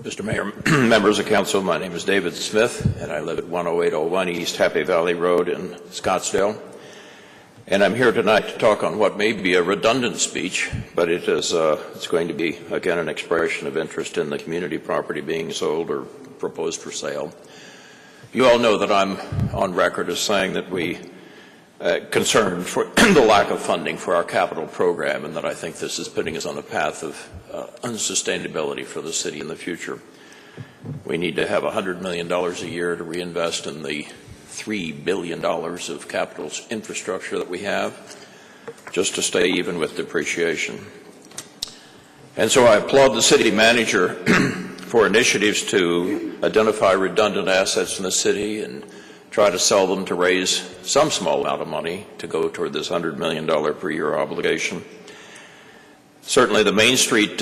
Mr. Mayor, members of council, my name is David Smith, and I live at 10801 East Happy Valley Road in Scottsdale. And I'm here tonight to talk on what may be a redundant speech, but it's going to be, again, an expression of interest in the community property being sold or proposed for sale. You all know that I'm on record as saying that we concerned for the lack of funding for our capital program, and that I think this is putting us on a path of unsustainability for the city in the future. We need to have $100 million a year to reinvest in the $3 billion of capital infrastructure that we have, just to stay even with depreciation. And so I applaud the city manager for initiatives to identify redundant assets in the city and try to sell them to raise some small amount of money to go toward this $100 million per year obligation. Certainly the Main Street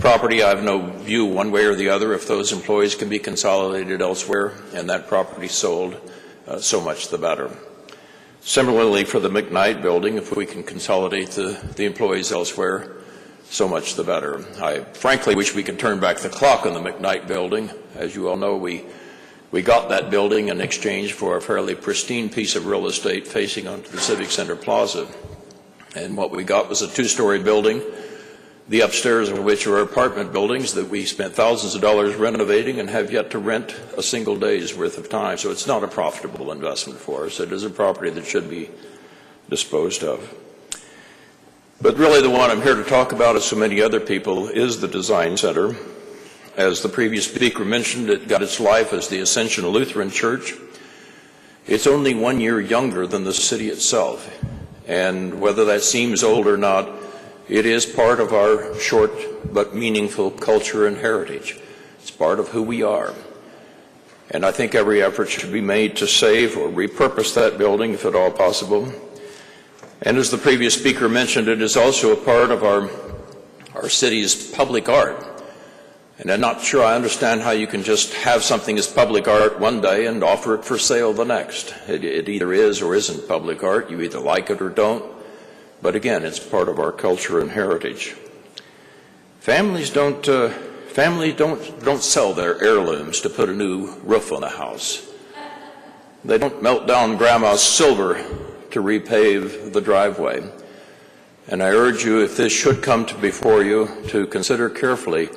property, I have no view one way or the other. If those employees can be consolidated elsewhere and that property sold, so much the better. Similarly for the McKnight building, if we can consolidate the employees elsewhere, so much the better. I frankly wish we could turn back the clock on the McKnight building. As you all know, we got that building in exchange for a fairly pristine piece of real estate facing onto the Civic Center Plaza. And what we got was a two-story building, the upstairs of which are apartment buildings that we spent thousands of dollars renovating and have yet to rent a single day's worth of time. So it's not a profitable investment for us. It is a property that should be disposed of. But really the one I'm here to talk about, as so many other people, is the Design Center. As the previous speaker mentioned, it got its life as the Ascension Lutheran Church. It's only 1 year younger than the city itself. And whether that seems old or not, it is part of our short but meaningful culture and heritage. It's part of who we are. And I think every effort should be made to save or repurpose that building if at all possible. And as the previous speaker mentioned, it is also a part of our city's public art. And I'm not sure I understand how you can just have something as public art one day and offer it for sale the next. It either is or isn't public art. You either like it or don't. But again, it's part of our culture and heritage. Families don't sell their heirlooms to put a new roof on a house. They don't melt down grandma's silver to repave the driveway. And I urge you, if this should come before you, to consider carefully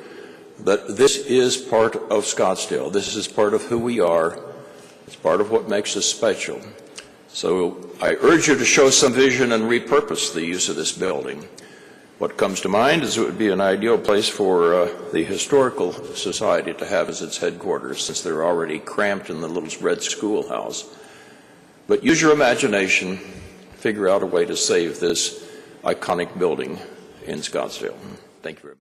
that this is part of Scottsdale. This is part of who we are. It's part of what makes us special. So I urge you to show some vision and repurpose the use of this building. What comes to mind is it would be an ideal place for the Historical Society to have as its headquarters, since they're already cramped in the little red schoolhouse. But use your imagination, figure out a way to save this iconic building in Scottsdale. Thank you very much.